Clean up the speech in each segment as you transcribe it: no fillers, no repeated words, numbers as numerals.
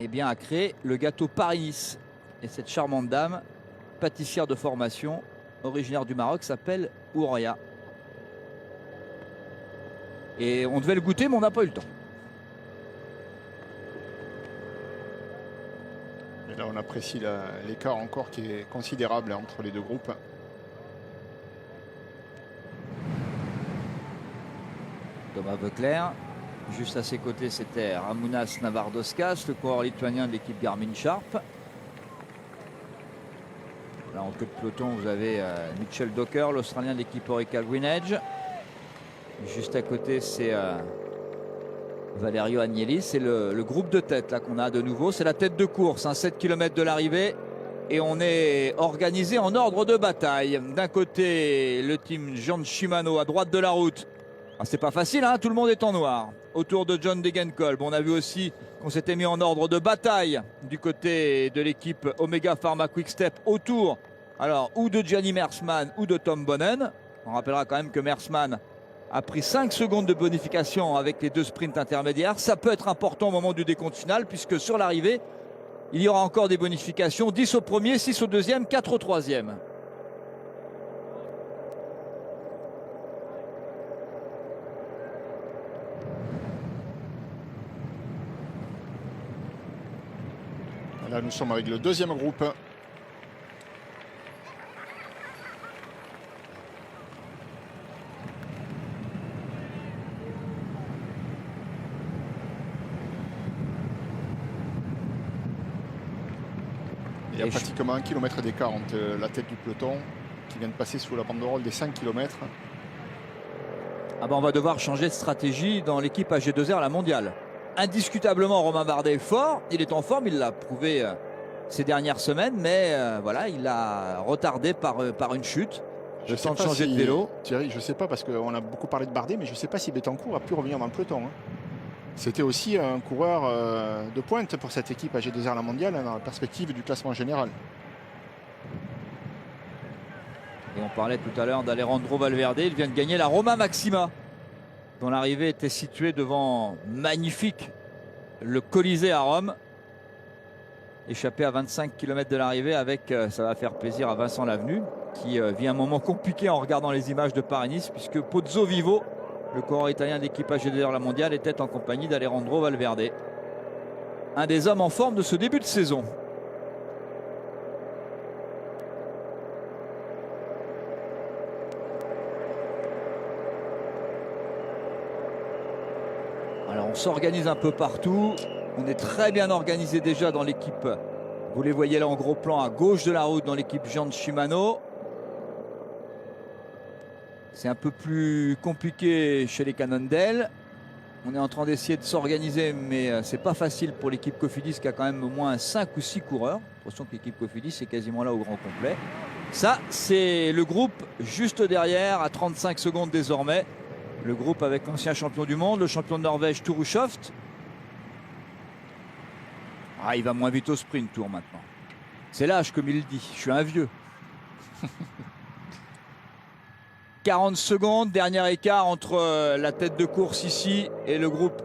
bien, a créé le gâteau Paris-Nice. Et cette charmante dame, pâtissière de formation, originaire du Maroc, s'appelle Ouria. Et on devait le goûter, mais on n'a pas eu le temps. Et là, on apprécie l'écart encore qui est considérable entre les deux groupes. Thomas Voeckler. Juste à ses côtés, c'était Ramūnas Navardauskas, le coureur lituanien de l'équipe Garmin Sharp. Là, en queue de peloton, vous avez Mitchell Docker, l'Australien de l'équipe Orica Green Edge. Juste à côté, c'est Valerio Agnelli. C'est le groupe de tête là qu'on a de nouveau. C'est la tête de course, 7 km de l'arrivée. Et on est organisé en ordre de bataille. D'un côté, le team John Shimano à droite de la route. Ah, c'est pas facile, hein, tout le monde est en noir. Autour de John Degenkolb, on a vu aussi qu'on s'était mis en ordre de bataille du côté de l'équipe Omega Pharma Quick-Step autour, alors, ou de Gianni Mersman ou de Tom Bonnen. On rappellera quand même que Mersman a pris 5 secondes de bonification avec les 2 sprints intermédiaires. Ça peut être important au moment du décompte final, puisque sur l'arrivée, il y aura encore des bonifications. 10 au premier, 6 au deuxième, 4 au troisième. Là, nous sommes avec le deuxième groupe. Il y a pratiquement 1 km d'écart entre la tête du peloton qui vient de passer sous la banderole des 5 km. Ah ben on va devoir changer de stratégie dans l'équipe AG2R à la mondiale. Indiscutablement, Romain Bardet est fort, il est en forme, il l'a prouvé ces dernières semaines, mais voilà, il a retardé par une chute. Je sens de changer de vélo. Thierry, je ne sais pas, parce qu'on a beaucoup parlé de Bardet, mais je ne sais pas si Bettencourt a pu revenir dans le peloton. C'était aussi un coureur de pointe pour cette équipe AG2R la mondiale, dans la perspective du classement général. Et on parlait tout à l'heure d'Alejandro Valverde, il vient de gagner la Roma Maxima, dont l'arrivée était située devant magnifique le Colisée à Rome. Échappé à 25 km de l'arrivée avec, ça va faire plaisir à Vincent Lavenu, qui vit un moment compliqué en regardant les images de Paris-Nice, puisque Pozzo Vivo, le coureur italien d'équipe AG2R la mondiale, était en compagnie d'Alejandro Valverde. Un des hommes en forme de ce début de saison. Alors on s'organise un peu partout. On est très bien organisé déjà dans l'équipe. Vous les voyez là en gros plan à gauche de la route dans l'équipe John Shimano. C'est un peu plus compliqué chez les Cannondale. On est en train d'essayer de s'organiser, mais c'est pas facile pour l'équipe Cofidis qui a quand même au moins 5 ou 6 coureurs. J'ai l'impression que l'équipe Cofidis est quasiment là au grand complet. Ça, c'est le groupe juste derrière, à 35 secondes désormais. Le groupe avec l'ancien champion du monde, le champion de Norvège, Tore Schoft. Ah, il va moins vite au sprint tour maintenant. C'est l'âge, comme il dit. Je suis un vieux. 40 secondes, dernier écart entre la tête de course ici et le groupe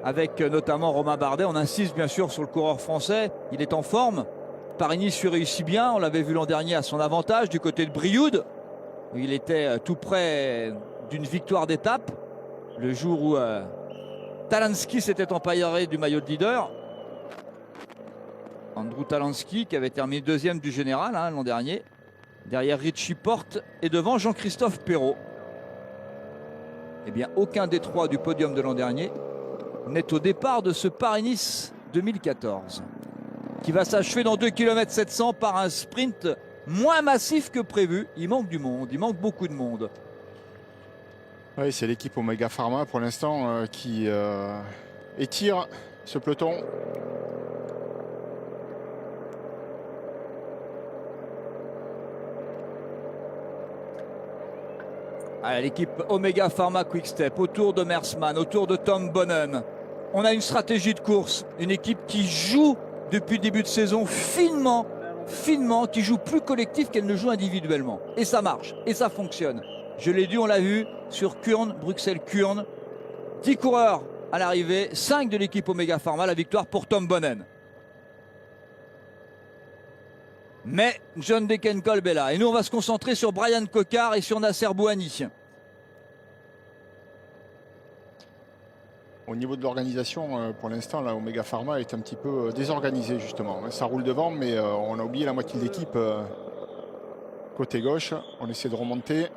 avec notamment Romain Bardet. On insiste bien sûr sur le coureur français. Il est en forme. Paris-Nice lui réussit bien. On l'avait vu l'an dernier à son avantage du côté de Brioude, où il était tout près d'une victoire d'étape. Le jour où Talansky s'était empaillé du maillot de leader. Andrew Talansky qui avait terminé deuxième du général l'an dernier. Derrière Richie Porte et devant Jean-Christophe Perrault. Eh bien, aucun des trois du podium de l'an dernier n'est au départ de ce Paris-Nice 2014, qui va s'achever dans 2 km 700 par un sprint moins massif que prévu. Il manque du monde, il manque beaucoup de monde. Oui, c'est l'équipe Omega Pharma pour l'instant qui étire ce peloton. L'équipe Omega Pharma Quick-Step autour de Mersman, autour de Tom Bonnen. On a une stratégie de course, une équipe qui joue depuis le début de saison finement, qui joue plus collectif qu'elle ne joue individuellement. Et ça marche, et ça fonctionne. Je l'ai dit, on l'a vu sur Kuurne, Bruxelles-Kuurne. 10 coureurs à l'arrivée, 5 de l'équipe Omega Pharma, la victoire pour Tom Bonnen. Mais John Degenkolb est là. Et nous, on va se concentrer sur Brian Cocard et sur Nasser Bouhanni. Au niveau de l'organisation, pour l'instant, là, Omega Pharma est un petit peu désorganisé, justement. Ça roule devant, mais on a oublié la moitié de l'équipe côté gauche. On essaie de remonter.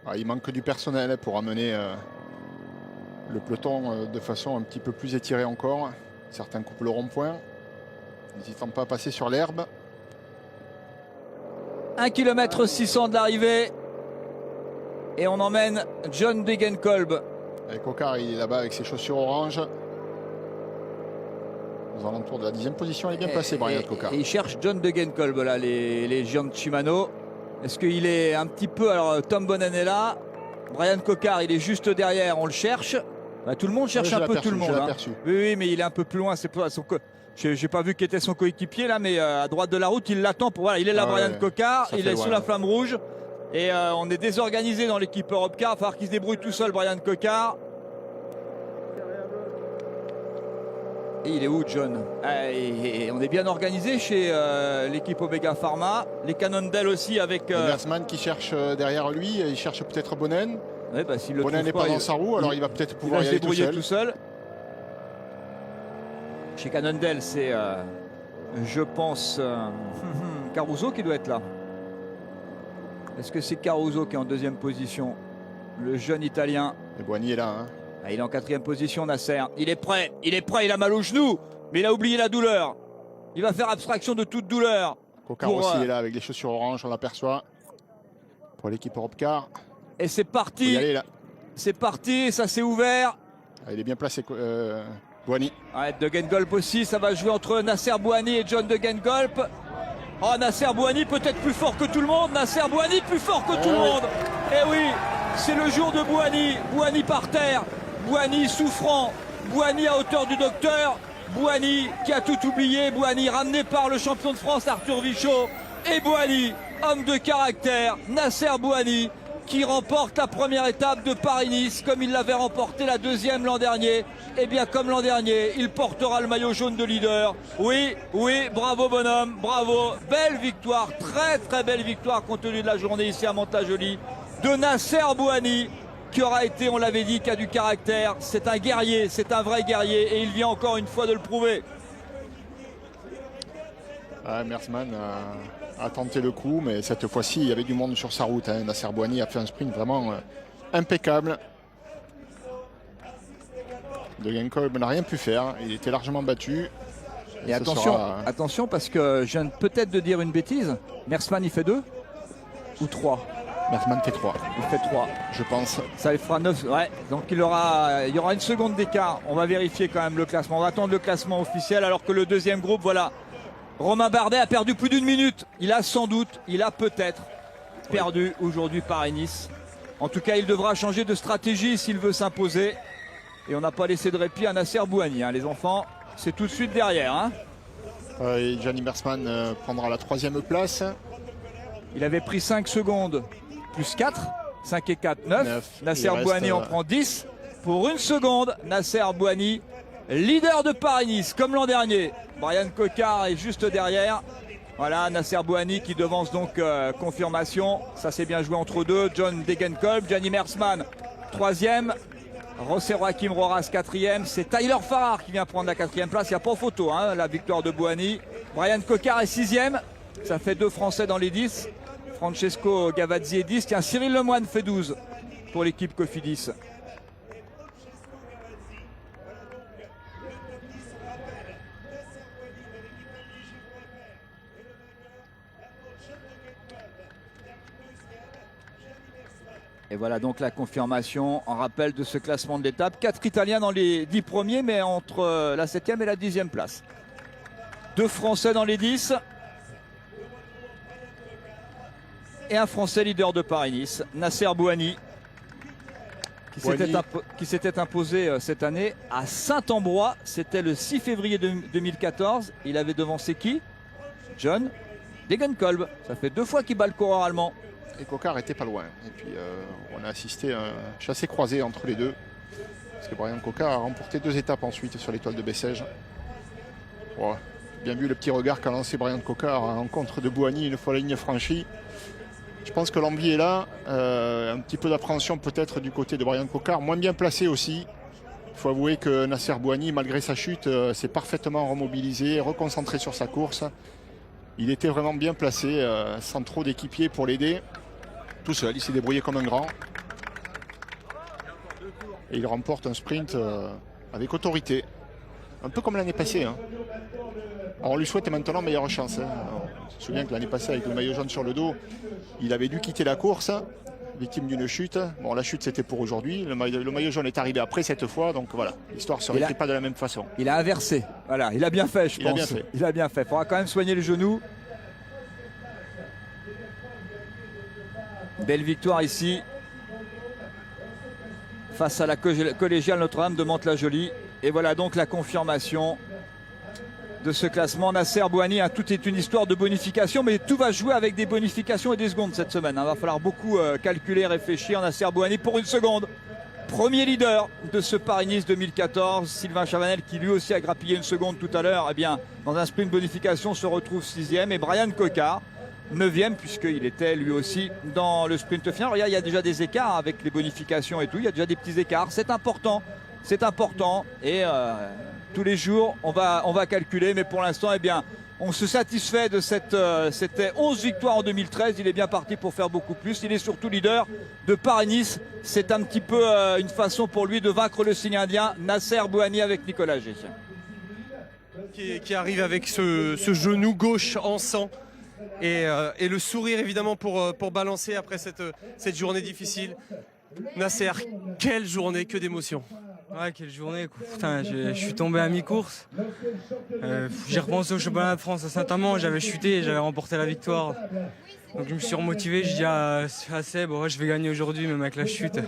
Ah, il manque du personnel pour amener le peloton de façon un petit peu plus étirée encore. Certains coupent le rond-point, n'hésitant pas à passer sur l'herbe. 1 km 600 de l'arrivée. Et on emmène John Degenkolb. Et Cocard, il est là-bas avec ses chaussures orange. Aux alentours de la 10e position, il est bien placé, Brian Cocard. Et il cherche John Degenkolb, là, les géants de Shimano. Est-ce qu'il est un petit peu... Alors, Tom Bonnen est là. Brian Cocard, il est juste derrière, on le cherche. Bah, tout le monde cherche un peu tout le monde. Hein. Oui, mais il est un peu plus loin. C'est pas son j'ai pas vu qui était son coéquipier là, mais à droite de la route, il l'attend. Voilà, il est là, Brian Cocard. Il est sous la flamme rouge. Et on est désorganisé dans l'équipe Europcar. Il va falloir qu'il se débrouille tout seul, Brian Cocard. Et il est où, John? Et on est bien organisé chez l'équipe Omega Pharma. Les Cannondale aussi avec... Mersman qui cherche derrière lui. Il cherche peut-être Bonnen. Ouais, bah, Bonnen n'est pas dans sa roue, alors il va peut-être pouvoir y aller tout seul. Chez Cannondale, c'est, je pense, Caruso qui doit être là. Est-ce que c'est Caruso qui est en deuxième position? Le jeune Italien. Et Bouhanni est là. Hein. Ah, il est en quatrième position, Nasser. Il est prêt, il a mal au genou, mais il a oublié la douleur. Il va faire abstraction de toute douleur. Cocard aussi est là avec les chaussures oranges, on l'aperçoit. Pour l'équipe Europcar. Et c'est parti. C'est parti, ça s'est ouvert. Ah, il est bien placé, Bouhanni. Ouais, Degenkolb aussi, ça va jouer entre Nasser Bouhanni et John Degenkolb. Oh, Nasser Bouhanni peut-être plus fort que tout le monde. Nasser Bouhanni plus fort que tout le monde. Eh oui, c'est le jour de Bouhanni. Bouhanni par terre. Bouhanni souffrant. Bouhanni à hauteur du docteur. Bouhanni qui a tout oublié. Bouhanni ramené par le champion de France Arthur Vichot. Et Bouhanni, homme de caractère. Nasser Bouhanni qui remporte la première étape de Paris-Nice comme il l'avait remporté la deuxième l'an dernier. Et bien comme l'an dernier, il portera le maillot jaune de leader. Oui, bravo bonhomme, bravo. Belle victoire, très très belle victoire compte tenu de la journée ici à Mantes-la-Jolie de Nasser Bouhanni qui aura été, on l'avait dit, qui a du caractère. C'est un guerrier, c'est un vrai guerrier et il vient encore une fois de le prouver. Mersman a tenté le coup, mais cette fois-ci, il y avait du monde sur sa route. Hein. Nasser Bouhanni a fait un sprint vraiment impeccable. Degenkolb n'a rien pu faire. Il était largement battu. Et attention, parce que je viens peut-être de dire une bêtise. Mersman, il fait 2 ou 3? Mersman fait 3. Il fait 3, je pense. Ça lui fera 9. Ouais, donc il y aura une seconde d'écart. On va vérifier quand même le classement. On va attendre le classement officiel alors que le deuxième groupe, voilà. Romain Bardet a perdu plus d'une minute. Il a sans doute, il a peut-être perdu aujourd'hui Paris-Nice. En tout cas, il devra changer de stratégie s'il veut s'imposer. Et on n'a pas laissé de répit à Nasser Bouhanni. Hein. Les enfants, c'est tout de suite derrière. Hein. Et Gianni Mersman prendra la 3e place. Il avait pris 5 secondes plus 4. 5 et 4, 9. Nasser Bouhanni en prend 10. Pour une seconde, Nasser Bouhanni, leader de Paris-Nice, comme l'an dernier. Brian Cocard est juste derrière. Voilà, Nasser Bouhanni qui devance donc confirmation. Ça s'est bien joué entre deux. John Degenkolb, Gianni Mersman, 3e. José Joaquim Roras 4e, c'est Tyler Farrar qui vient prendre la 4e place, il n'y a pas photo, hein, la victoire de Bouhanni. Brian Cocard est 6e, ça fait 2 Français dans les 10. Francesco Gavazzi est 10, tiens, Cyril Lemoine fait 12 pour l'équipe Cofidis. Et voilà donc la confirmation en rappel de ce classement de l'étape. 4 Italiens dans les 10 premiers, mais entre la 7e et la 10e place. 2 Français dans les 10. Et un Français leader de Paris-Nice, Nasser Bouhanni, qui s'était imposé cette année à Saint-Ambrois. C'était le 6 février 2014. Il avait devancé qui? John Degenkolb. Ça fait 2 fois qu'il bat le coureur allemand. Et Cocard était pas loin. Et puis on a assisté à un chassé croisé entre les deux. Parce que Brian Cocard a remporté 2 étapes ensuite sur l'étoile de Bessèges. Oh, Bien vu le petit regard qu'a lancé Brian Cocard en contre de Bouhanni une fois la ligne franchie. Je pense que l'envie est là. Un petit peu d'appréhension peut-être du côté de Brian Cocard, moins bien placé aussi. Il faut avouer que Nasser Bouhanni, malgré sa chute, s'est parfaitement remobilisé, reconcentré sur sa course. Il était vraiment bien placé, sans trop d'équipiers pour l'aider. Tout seul, il s'est débrouillé comme un grand. Et il remporte un sprint avec autorité. Un peu comme l'année passée. Hein. Alors, on lui souhaite maintenant meilleure chance. Hein. Je me souviens que l'année passée, avec le maillot jaune sur le dos, il avait dû quitter la course, victime d'une chute. Bon, la chute, c'était pour aujourd'hui. Le maillot jaune est arrivé après cette fois. Donc voilà, l'histoire ne se réécrit pas de la même façon. Il a inversé. Voilà, il a bien fait, je pense. Il a bien fait. Il a bien fait. Il faudra quand même soigner le genou. Belle victoire ici. Face à la collégiale Notre-Dame de Mantes-la-Jolie. Et voilà donc la confirmation de ce classement. Nasser Bouhanni, hein, tout est une histoire de bonification, mais tout va jouer avec des bonifications et des secondes cette semaine. Il va falloir beaucoup calculer, réfléchir. Nasser Bouhanni pour une seconde. Premier leader de ce Paris-Nice 2014. Sylvain Chavanel, qui lui aussi a grappillé une seconde tout à l'heure, eh bien, dans un sprint bonification, se retrouve 6e. Et Brian Cocard, 9e, puisqu'il était lui aussi dans le sprint final. Regarde, il y a déjà des écarts avec les bonifications et tout. Il y a déjà des petits écarts. C'est important. C'est important. Et tous les jours, on va calculer. Mais pour l'instant, eh bien, on se satisfait de c'était 11 victoires en 2013. Il est bien parti pour faire beaucoup plus. Il est surtout leader de Paris-Nice. C'est un petit peu une façon pour lui de vaincre le signe indien. Nasser Bouhanni avec Nicolas G. Qui arrive avec ce genou gauche en sang. Et le sourire évidemment pour balancer après cette journée difficile. Nasser, quelle journée, que d'émotions. Ouais, quelle journée. Putain, je suis tombé à mi-course. J'ai repensé au championnat de France à Saint-Amand, j'avais chuté et j'avais remporté la victoire. Donc je me suis remotivé, je dis à Seb, bon, je vais gagner aujourd'hui même avec la chute.